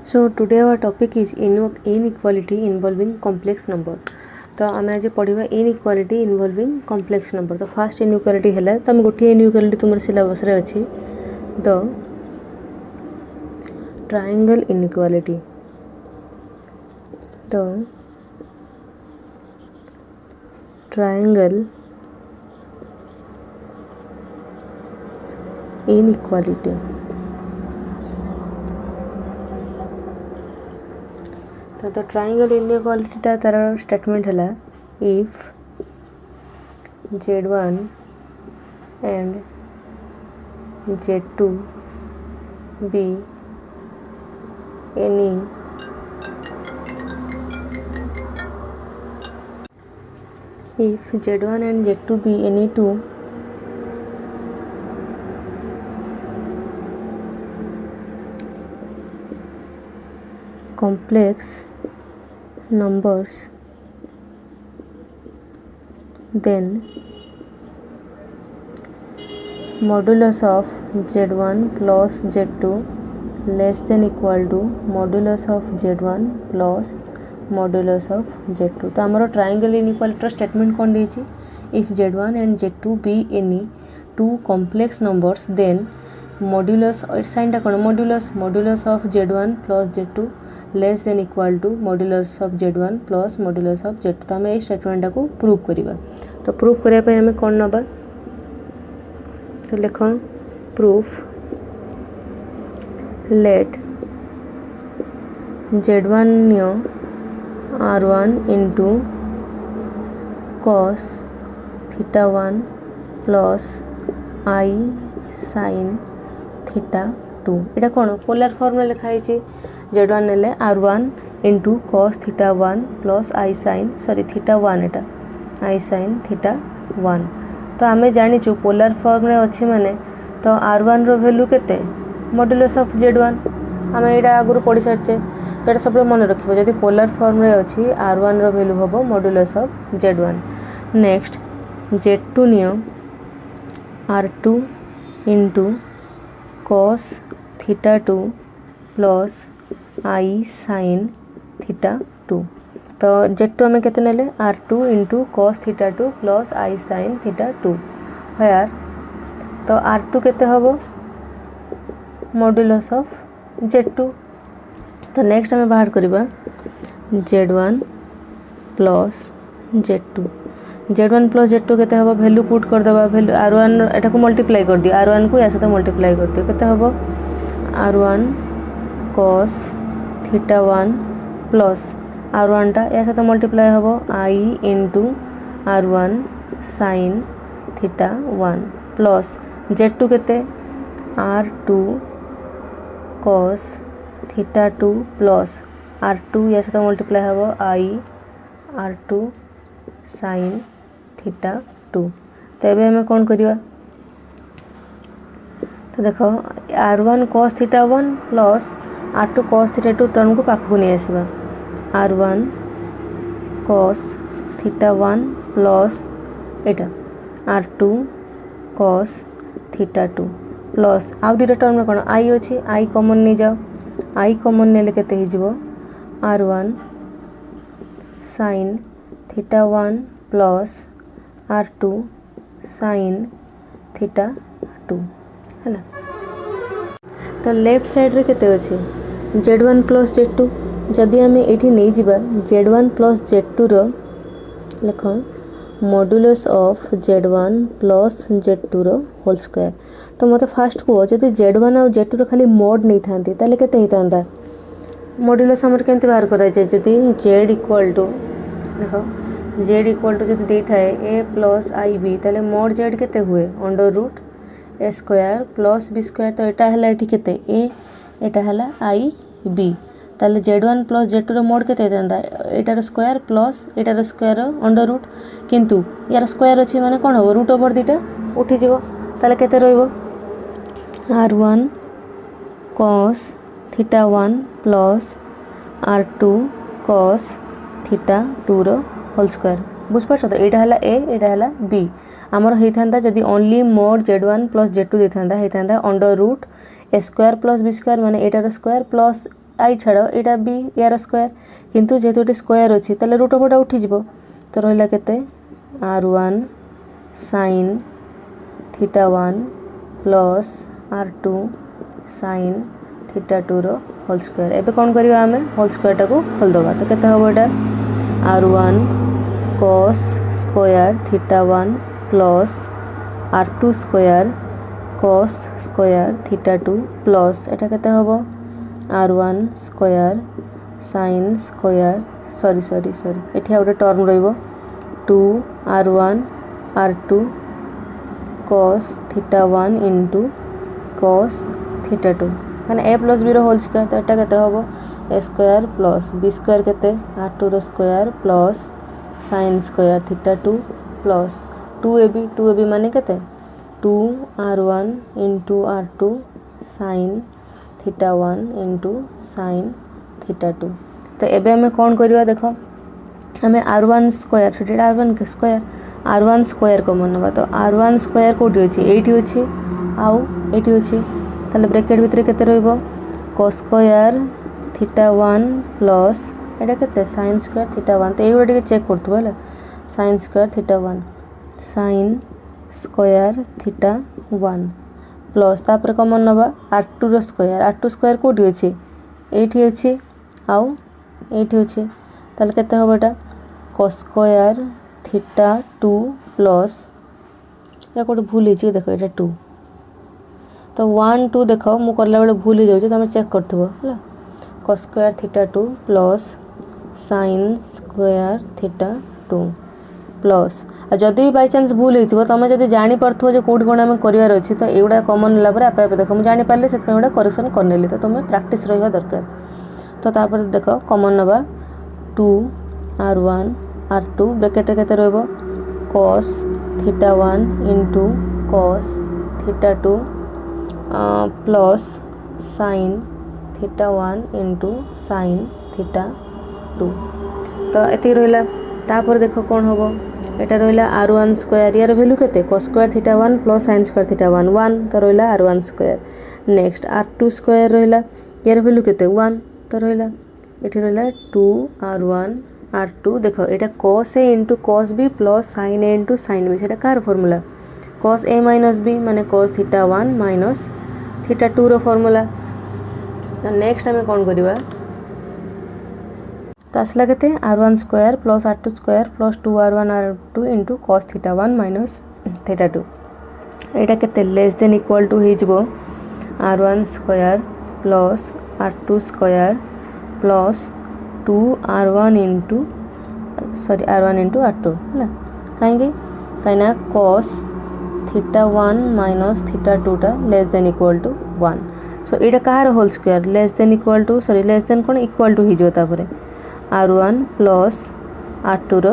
So today our topic is inequality involving complex number. तो आम आज पढ़ा inequality involving complex number. तो फर्स्ट inequality है तो गोटे inequality तुम सिलेबस रे अच्छी the triangle inequality. The triangle inequality. तो ट्रायंगल इनइक्वालिटी तार स्टेटमेंट है if Z1 and Z2 be any if Z1 and Z2 be any two complex numbers, then modulus of Z1 plus Z2 less than equal to modulus of Z1 plus modulus of Z2. तो आमर triangle inequality statement कौन देछि if Z1 and Z2 be any two complex numbers then modulus साइनटा कौन modulus of Z1 plus Z2 less than equal to modulus of Z1 plus modulus of Z2. तो आम ये स्टेटमेंटा को प्रूव करवा. तो प्रूफ करने आम कौन नवा तो लिख proof late Z1 neo R1 into cos theta 1 plus I sin theta 2. यहाँ कौन पोलर फॉर्म में लिखाई Z1 नेले R1 into cos theta 1 plus I sin theta 1 Etah I sin theta 1. तो आम जाचु पोलर फॉर्म में अच्छे माने तो R1 रो वैल्यू केते मॉड्यूलस ऑफ Z1 आम यहाँ आगुरी पढ़ी सारे. तो ये सब मन रखिबो जदि पोलर फॉर्म में अच्छी R1 रो वैल्यू हम modulus of Z1. Next Z2 नियो R2 into cos theta 2 plus I sin theta 2. तो Z2 आम केते नेले R2 into cos theta 2 plus I sin theta 2 here. तो R2 केते हबो मॉड्यूलस ऑफ Z2. तो नेक्स्ट आम बाहर करबा Z1 प्लस Z2 प्लस केते हबो वैल्यू पुट कर दबा वैल्यू R1 एटा को मल्टीप्लाई कर दियो R1 को या साथ मल्टीप्लाई कर दियो केते हबो R1 cos theta 1 plus R1 टा या साथ मल्टीप्लाई हम I into R1 sin theta 1 plus Z2 केते R2 cos theta 2 plus R2 या साथ मल्टीप्लाई हम I R2 sin थीटा 2. तो ये हमें कौन करवा तो देख R1 cos theta 1 plus R2 cos theta 2 term को पाखक नहीं आसवा R1 cos theta 1 plus iota R2 cos theta 2 plus आउ दुटा टर्म में कौन I अच्छी I कॉमन नहीं जाओ I कॉमन नेले केते हिजबो R1 sin theta 1 plus R2 sin theta 2 है. तो लेफ्ट साइड रे केते अछि Z1 प्लस Z2 जदि आम ये नहीं जावा Z1 प्लस Z2 रो लिख modulus of Z1 plus Z2 रो होल स्क्वायर. तो मत फास्ट को जदि Z1 और Z2 रो खाली मोड नहीं थांती ताले केते हितांदा मॉड्यूलस हमर केमते बाहर करा जाय जदि Z इक्वल टू देखो Z इक्वल टू जदि दे थाए A प्लस IB ताले मोड Z केते हुए under root A square plus B square. तो एटा हला एठी केते A एटा हला IB ताले Z1 प्लस Z2 रो मोड केते देंदा एटार स्क्वायर प्लस एटार स्क्वायर अंडर रूट किंतु यार स्क्वायर अछि माने कोन हो रूट ओवर दिटा उठी जिवो ताले केते रहइबो R1 cos theta 1 plus R2 cos theta 2 रो होल स्क्वायर. बुझपारछ तो एटा हला A एटा हला B आमर होइथांदा जदि only mod Z1 plus Z2 देथांदा होइथांदा under root A square plus B square माने एटार स्क्वायर प्लस आई छाड़ यहाँ भी यार स्क्वायर किंतु जेहेतु ये स्क्वायर अच्छी ताले रूट ओवर उठीज तो रहा के r1 sin θ1 plus r2 sin θ2 रो होल स्क्वायर। एबे कौन करवा आम होल स्क्वायर टाको खोलदबा तो केते हम यहाँ r1 cos square θ1 plus r2 square cos square θ2 plus एटा केते हम r1 square sin square sorry एठी गोटे टर्म रहिबो 2 r1 r2 cos θ1 into cos θ2 मैंने a plus B whole square तो यहाँ केते हम a square plus b square केते r2 रो square plus sin square θ2 plus 2ab माने केते 2 r1 into r2 sin θ1 into sin θ2। तो एबे हमें कौन करवा देख हमें r1 स्क्वायर r1 स्क्वायर कमन नवा तो r1 स्क्वायर कोठी अछि एठी अछि आउ एठी अछि ताले ब्रैकेट भितर केते रहइबो cos स्क्वायर θ1 प्लस एटा केते sin स्क्वायर θ1 तो एगुडा टिके चेक करथु होला sin square θ1 sin square θ1 plus तापर कमन नवा r2 रो स्क्वायर कोठी अछि एठी अछि आउ एठी अछि ताले केते होबटा cos स्क्वायर θ2 प्लस या कोटे भूल हिची देखो एटा 2 तो 1 2 देखो मु करला बेले भूल ही जाउछ तमे चेक करथबो हला cos square θ2 plus sin square θ2 plus आ जदि भी बाय चांस भूल हेतिबो तमे जदि जानि परथबो जे कोड कोन हम करिवार अछि तो एउडा कॉमन ला पर आपे देखो मु जानि पाले सेत एउडा करेक्शन करनेली तो तमे प्रैक्टिस रहबा दरकार। तो तापर देखो कॉमन नबा 2 r1 r2 ब्रैकेट केते रहबो cos θ1 into cos θ2 plus sin θ1 into sin θ2 तो एति रहला। तापर देखो कौन होबो एटा रहला r1 स्क्वायर यार वैल्यू केते cos square θ1 plus sin square θ1 1 तो रहला r1 square. Next r2 square रहला यार वैल्यू केते 1 तो रहला एठी रहला 2 r1 r2 देखो एटा cos a into cos b plus sin a into sin b सेटा कार formula cos a minus b माने cos θ1 माइनस θ2 रो फार्मूला। तो नेक्स्ट हमें कौन करबा तो आसला केते r1 square plus r2 square plus 2 r1 r2 into cos θ1 minus θ2 एटा केते लेस देन इक्वल टू हिजबो r1 square plus r2 square plus 2 r1 into r2 है कहीं cos θ1 माइनस θ2 टा लेस देन इक्वल टू 1 सो एटा कहार whole square less than equal to less than कोन इक्वल टू हिजो तापरे r1 प्लस r2 रो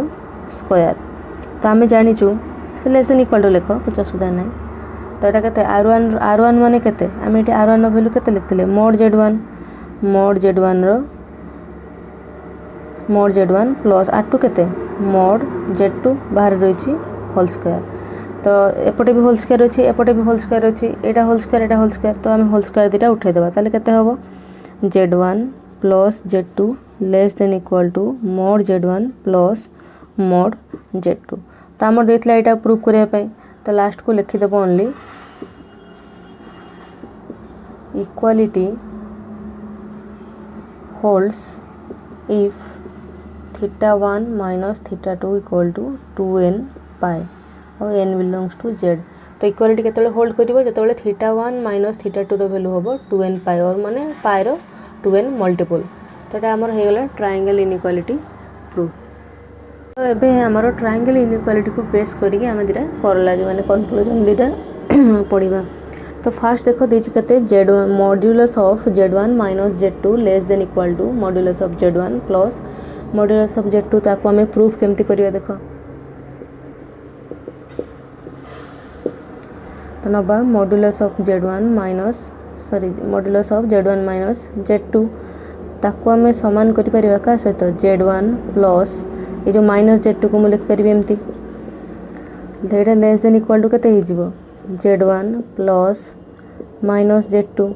स्क्वायर तो आम जानिचु से लेस देन इक्वल टू लेख कुछ असुविधा ना। तो एटा केते r1 माने केते आम एटी r1 रो वैल्यू केते लिखथिले mod z1 प्लस r2 केते mod z2 बाहर रहिछि होल स्क्वायर तो एपटे भी होल स्क्वायर अछि एपटे भी होल स्क्वायर अछि एटा होल स्क्वायर तो आम होल स्क्वायर दिटा उठै देबा ताले केते हबो z1 plus z2 less than equal to mod z1 plus mod z2 तो हमर देतला एटा प्रूफ करिया पई तो लास्ट को लिखि देबो only equality holds if θ1 minus θ2 equal to 2n pi और n belongs to z। तो इक्वालिटी केतले होल्ड करिवो जतबेले θ1 minus θ2 रो वैल्यू होबो 2n pi और माने pi रो 2n मल्टीपल तो एटा हमर हे गेला ट्रायंगल इनइक्वालिटी प्रूफ। तो एबे हमर ट्रायंगल इनइक्वालिटी को बेस करिके हम दिटा कर लागे माने कंक्लूजन दिटा पढिबा। तो फास्ट देखो देछि कते z1 modulus of z1 minus z2 less than equal to modulus of z1 plus modulus of z2 ताको हमें प्रूफ केमती करिया देखो। तो नबा modulus of z1 minus modulus of z1 minus z2 ताको हमें समान करि परिबा का सहित z1 प्लस ये जो माइनस z2 को हम लिख परिबे एमती लेटा लेस देन इक्वल टू कते हिजिबो z1 plus minus z2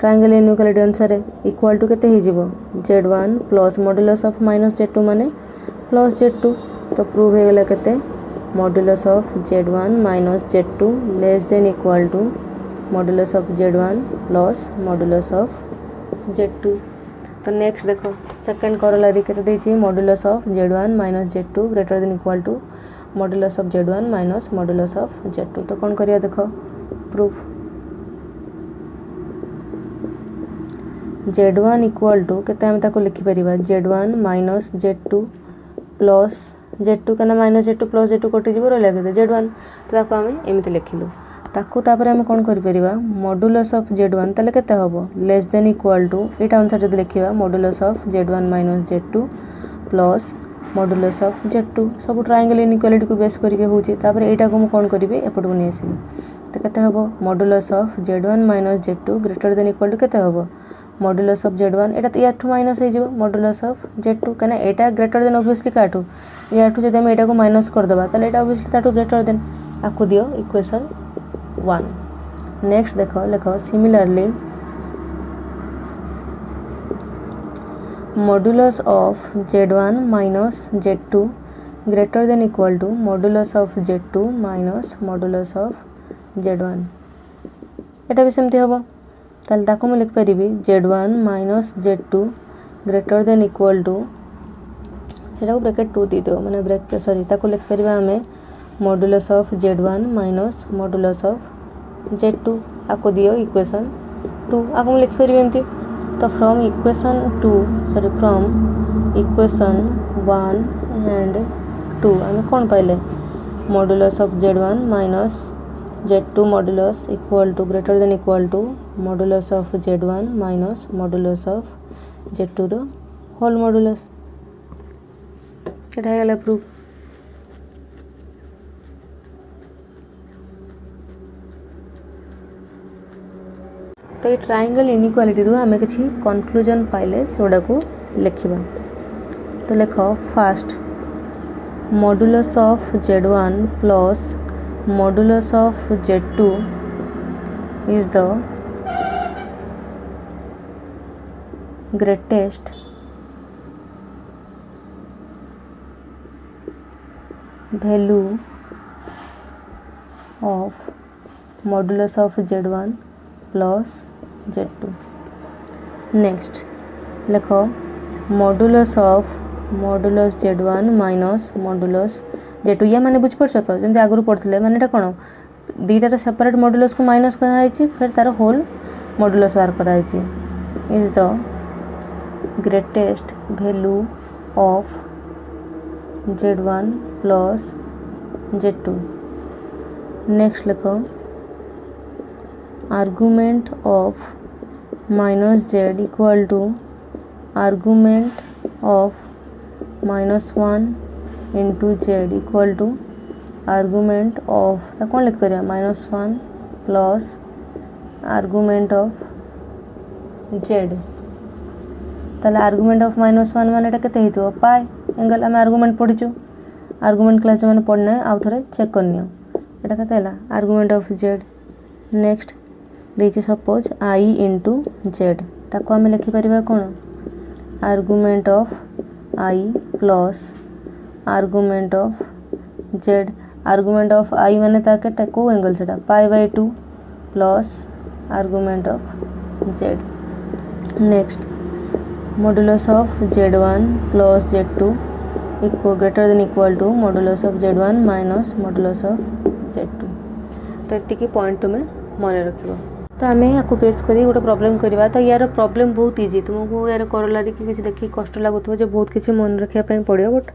triangle inequality अनुसार इक्वल टू केते हो जिवो z1 plus modulus of minus z2 माने प्लस z2 तो प्रूव हो गला केते modulus of z1 minus z2 less than equal to modulus of z1 plus modulus of z2। तो नेक्स्ट देखो सेकंड करोलरी केते देछि modulus of z1 minus z2 greater than equal to modulus of z1 minus modulus of z2। तो कौन करिया देखो proof z1 equal to केते हम ताको लिखि परिबा z1 minus z2 plus z2 कना माइनस z2 प्लस z2 कटि जिवो रहला केते z1 तो ताको हम एमिति लिखिलु ताको तापर हम कोन करि परिबा मॉड्यूलस ऑफ z1 तले केते हबो लेस देन इक्वल टू एटा अनुसार जदि लिखिबा modulus of z1 minus z2 plus modulus of z2 सब ट्रायंगल इनइक्वालिटी को बेस करके होची तापर एटा को हम कोन करिवे एपटो नि आसीबे तो केते हबो modulus of z1 minus z2 greater than equal to केते हबो मॉड्यूलस ऑफ z1 एटा तो याठू माइनस हो जिवो मॉड्यूलस ऑफ z2 कना एटा ग्रेटर देन ऑब्वियसली काटू याठू जदि हम एटा को माइनस कर देबा तले एटा ऑब्वियसली ताटू ग्रेटर देन आकु दियो इक्वेशन 1। नेक्स्ट देखो लिखो similarly modulus of z1 minus z2 greater than equal to modulus of z2 minus modulus of z1 एटा भी सेमती हबो ताल ताको मैं लिख परिबी z1 minus z2 greater than equal to सेटा को ब्रैकेट 2 दी दियो माने ब्रैकेट सॉरी ताको लिख परिबा हमें modulus of z1 minus modulus of z2 आको दियो इक्वेशन 2 आको मैं लिख परिबी एमती तो फ्रॉम इक्वेशन 1 एंड 2 हमें कौन पाइले modulus of z1 minus z2 modulus equal to greater than equal to modulus of z1 minus modulus of z2 रो होल मॉड्यूलस एटा हैला प्रूफ। तो ये ट्रायंगल इनइक्वालिटी रो हमें किछि कंक्लूजन पाइले सेडा को लिखिबा तो लिखो first modulus of z1 plus modulus of z2 is the greatest value of modulus of z1 plus z2। Next लिखो modulus of modulus z1 minus modulus z2 या माने बुझ परछ तो जंते आगुर पड़थिले माने एटा कोन दीटा सेपरेट मॉड्यूलस को माइनस करा फिर तार होल मॉड्यूलस बाहर करा is the greatest value of z1 plus z2। Next लिखो argument of minus z equal to argument of minus 1 into z equal to argument of ता कौन लिख पारे minus 1 plus argument of z ताले argument of minus 1 माने केते हेतो pi angle आम आर्गुमेंट पढिचो आर्गुमेंट क्लास माने पढना आउ थरे चेक करनियो एटा केते हला आर्गुमेंट ऑफ z। नेक्स्ट देछि सपोज i इंटू z ताको आम लिखि परिबा कोन argument of i plus argument of z argument of i माने ताके को एंगल सेटा π/2 plus argument of z। Next modulus of z1 plus z2 equal greater than equal to modulus of z1 minus modulus of z2। तो एतिकी point तुम्हें मन रखिबो तो आम या बेस कर गोटे प्रॉब्लम करवा तो यार प्रॉब्लम बहुत इजी तुमको यार करोलारी कि किसी देखिए कष्ट लगुव जो बहुत किसी मन रखापी पड़ो बट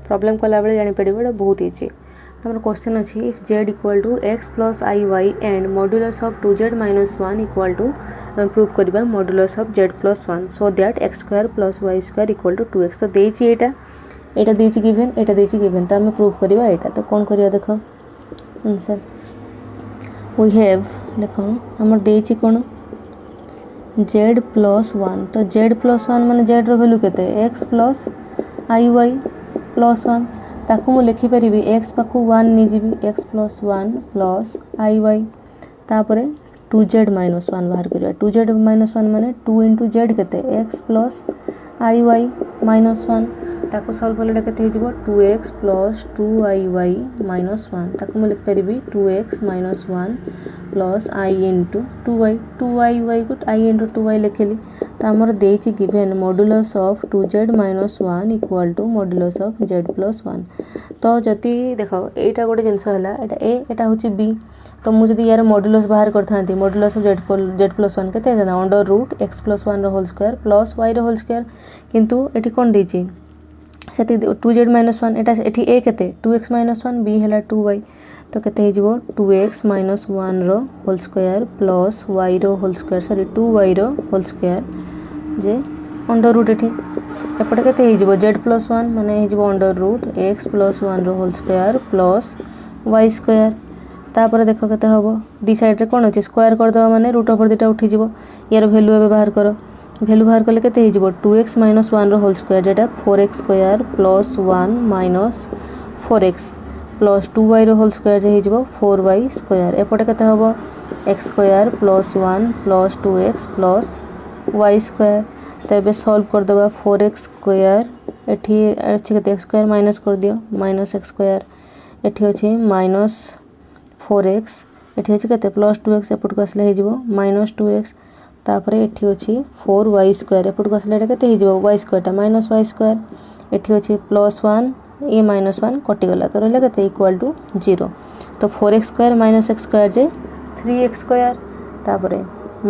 प्रॉब्लम कला बेले जापर एटा बहुत इजी। तो हमारे क्वेश्चन अच्छी if z equal to x plus i y and modulus of 2z minus 1 equal to prove करवा modulus of z plus 1 so that x square plus y square equal to 2x। तो देछि एटा देछि given एटा देछि given तो आम prove करवा एटा तो कौन करवा देख आंसर वी हैव देखो हमर देछि कोन z प्लस 1 तो z प्लस 1 माने z रो वैल्यू केते x plus i Y plus 1 ताकू मु लिखि परिबी x पाकू 1 नि जिबी x plus 1 plus i Y तापरे 2z माइनस 1 बाहर करिया 2z माइनस 1 माने 2 इंटू जेड केते x plus i Y minus 1 ताको सॉल्व कले केते हे जिवो 2x प्लस 2iy माइनस 1 ताको मैं लिख परिबी 2x minus 1 plus i into 2y 2iy को i इंटू 2y लिखली तो हमर देछि given modulus of 2z minus 1 equal to modulus of z plus 1 तो जति देखो एटा गोटे जिंस हला एटा a एटा होछि b तो मुझे जदि यार मॉडुलस बाहर करथांती मॉडुलस ऑफ z प्लस 1 केते हेता अंडर रूट x प्लस 1 रो होल स्क्वायर प्लस y रो होल स्क्वायर किंतु एठी कोन देछि सेति 2z माइनस 1 एटा एठी a केते 2x माइनस 1 b हला 2y तो केते हे जिवो 2x माइनस 1 रो होल स्क्वायर प्लस y रो होल स्क्वायर सॉरी 2y रो होल स्क्वायर जे अंडर रूट एठी एपटे केते हे जिवो z प्लस 1 माने हे जिवो अंडर रूट x प्लस 1 रो whole square plus y square तापर देखो केते हबो दी साइड रे कोन अछि स्क्वायर कर दबा माने रूट ओवर दिटा उठी जिवो यार वैल्यू एबे बाहर करो वैल्यू बाहर करले केते हे जिवो 2x माइनस 1 रो होल स्क्वायर जेटा 4x square plus 1 minus 4x plus 2y रो होल स्क्वायर जे हे जिवो 4y स्क्वायर एपटे केते हबो x square plus 1 plus 2x plus y square तो एबे सॉल्व कर दबा 4x स्क्वायर एठी अछि केते x स्क्वायर माइनस कर दियो माइनस x स्क्वायर एठी अछि माइनस 4x एठी अछि केते प्लस 2x एपट को असले हे जिवो माइनस 2x तापरे एठी अछि 4y स्क्वायर एपट को असले एटा केते हे जिवो y स्क्वायर ता माइनस y स्क्वायर एठी अछि प्लस 1 ए माइनस 1 कटि गला तो रहले केते इक्वल टू 0 तो 4x square minus x square जे 3x स्क्वायर तापरे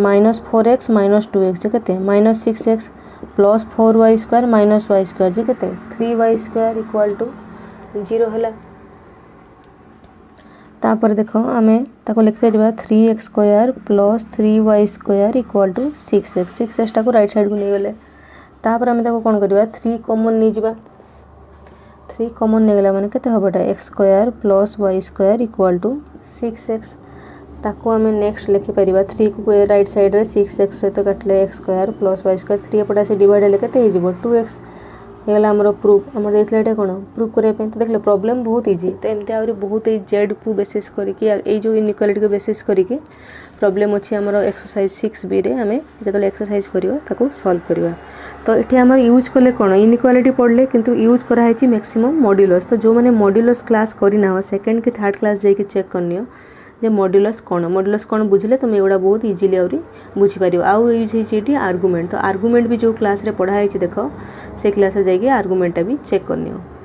माइनस 4x माइनस 2x जे केते minus 6x plus 4y square minus y square जे केते 3y स्क्वायर इक्वल टू 0 हला तापर देखो आमे ताको लिख परिबा 3x square plus 3y square equal to 6x 6x टाको राइट साइड को नै गेले तापर आमे ताको कोन करबा 3 कॉमन नै जिबा 3 कॉमन नै गेला माने केते होबटा x square plus y square equal to 6x ताको आमे नेक्स्ट लिखि परिबा 3 को राइट साइड रे 6x सहित काटले x square plus y square 3 एपटा से डिवाइड ले केते हे जिवो 2x हेला हमरो प्रूफ हमर देखले एटा कोन प्रूफ करे पे तो देखले प्रॉब्लम बहुत इजी तो एमते आउरी बहुत ए z को बेसिस करी कि ए जो इनइक्वालिटी को बेसिस करी कि प्रॉब्लम अछि हमरो एक्सरसाइज 6b रे हमें जतले एक्सरसाइज करिवा ताको सॉल्व करिवा तो एठी हमर यूज करले कोन इनइक्वालिटी पढ़ले किंतु यूज करा है छि मैक्सिमम मॉड्यूलस तो जो माने मॉड्यूलस क्लास करी ना हो सेकंड की थर्ड क्लास जे कि चेक करनियो जे मॉड्यूलस कोन बुझले तुम एगुडा बहुत इजीली आउरी बुझी परियो आउ यूज है छिटी आर्गुमेंट तो आर्गुमेंट भी जो क्लास रे पढ़ा है छि देखो से क्लास रे जाई के आर्गुमेंट भी चेक करनियो।